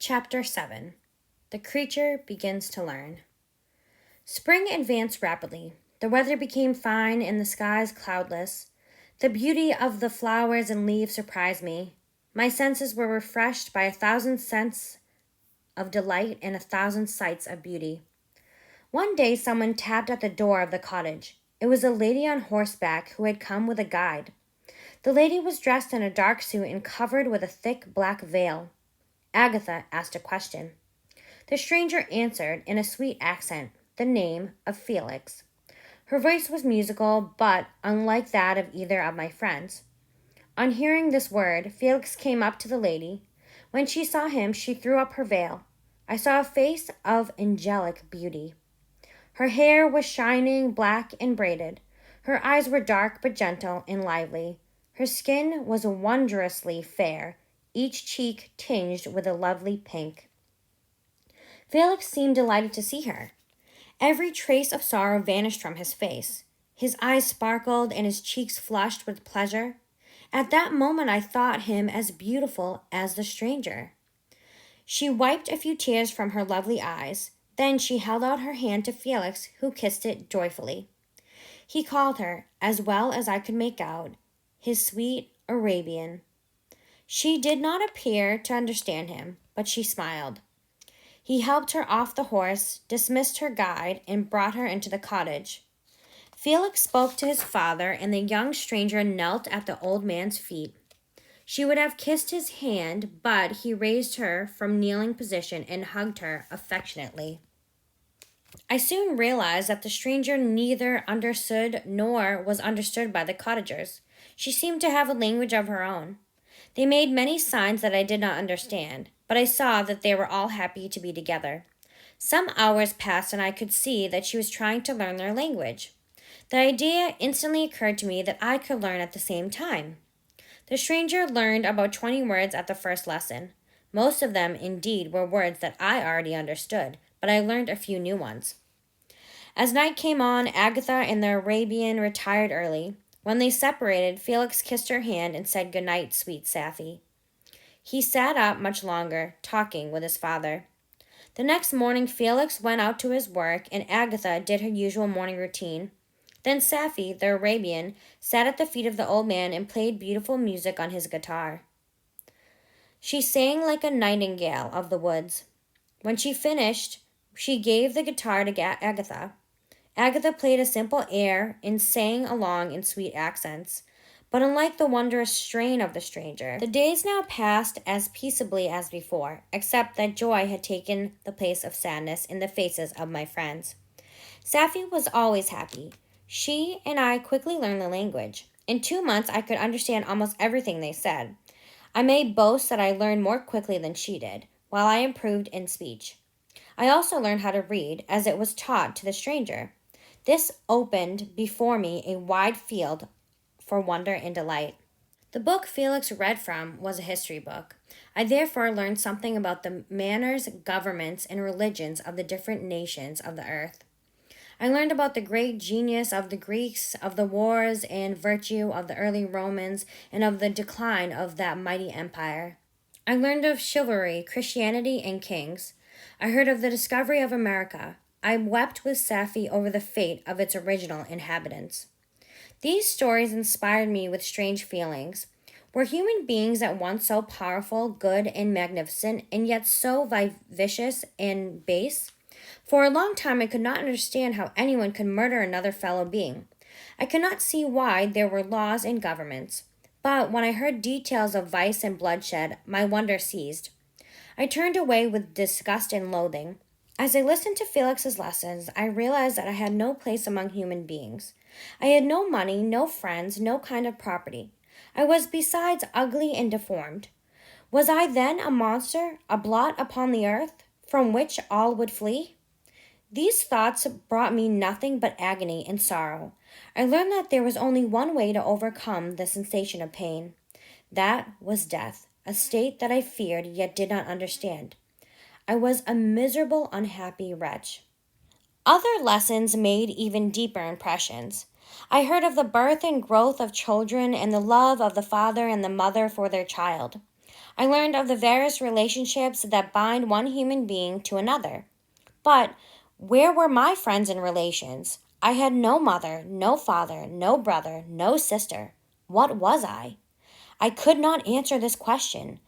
Chapter 7. The creature begins to learn. Spring advanced rapidly. The weather became fine and the skies cloudless. The beauty of the flowers and leaves surprised me. My senses were refreshed by 1,000 scents of delight and 1,000 sights of beauty. One day someone tapped at the door of the cottage. It was a lady on horseback who had come with a guide. The lady was dressed in a dark suit and covered with a thick black veil. Agatha asked a question. The stranger answered in a sweet accent the name of Felix. Her voice was musical, but unlike that of either of my friends. On hearing this word, Felix came up to the lady. When she saw him, she threw up her veil. I saw a face of angelic beauty. Her hair was shining black and braided. Her eyes were dark but gentle and lively. Her skin was wondrously fair, each cheek tinged with a lovely pink. Felix seemed delighted to see her. Every trace of sorrow vanished from his face. His eyes sparkled and his cheeks flushed with pleasure. At that moment I thought him as beautiful as the stranger. She wiped a few tears from her lovely eyes. Then she held out her hand to Felix, who kissed it joyfully. He called her, as well as I could make out, his sweet Arabian. She did not appear to understand him, but she smiled. He helped her off the horse, dismissed her guide, and brought her into the cottage. Felix spoke to his father, and the young stranger knelt at the old man's feet. She would have kissed his hand, but he raised her from kneeling position and hugged her affectionately. I soon realized that the stranger neither understood nor was understood by the cottagers. She seemed to have a language of her own. They made many signs that I did not understand, but I saw that they were all happy to be together. Some hours passed and I could see that she was trying to learn their language. The idea instantly occurred to me that I could learn at the same time. The stranger learned about 20 words at the first lesson. Most of them, indeed, were words that I already understood, but I learned a few new ones. As night came on, Agatha and the Arabian retired early. When they separated, Felix kissed her hand and said, "Good night, sweet Safi." He sat up much longer, talking with his father. The next morning, Felix went out to his work, and Agatha did her usual morning routine. Then Safi, the Arabian, sat at the feet of the old man and played beautiful music on his guitar. She sang like a nightingale of the woods. When she finished, she gave the guitar to Agatha. Agatha played a simple air and sang along in sweet accents. But unlike the wondrous strain of the stranger, the days now passed as peaceably as before, except that joy had taken the place of sadness in the faces of my friends. Safi was always happy. She and I quickly learned the language. In 2 months, I could understand almost everything they said. I may boast that I learned more quickly than she did, while I improved in speech. I also learned how to read, as it was taught to the stranger. This opened before me a wide field for wonder and delight. The book Felix read from was a history book. I therefore learned something about the manners, governments, and religions of the different nations of the earth. I learned about the great genius of the Greeks, of the wars and virtue of the early Romans, and of the decline of that mighty empire. I learned of chivalry, Christianity, and kings. I heard of the discovery of America. I wept with Safi over the fate of its original inhabitants. These stories inspired me with strange feelings. Were human beings at once so powerful, good, and magnificent, and yet so vicious and base? For a long time I could not understand how anyone could murder another fellow being. I could not see why there were laws and governments. But when I heard details of vice and bloodshed, my wonder ceased. I turned away with disgust and loathing. As I listened to Felix's lessons, I realized that I had no place among human beings. I had no money, no friends, no kind of property. I was besides ugly and deformed. Was I then a monster, a blot upon the earth, from which all would flee? These thoughts brought me nothing but agony and sorrow. I learned that there was only one way to overcome the sensation of pain. That was death, a state that I feared yet did not understand. I was a miserable, unhappy wretch. Other lessons made even deeper impressions. I heard of the birth and growth of children and the love of the father and the mother for their child. I learned of the various relationships that bind one human being to another. But where were my friends and relations? I had no mother, no father, no brother, no sister. What was I? I could not answer this question.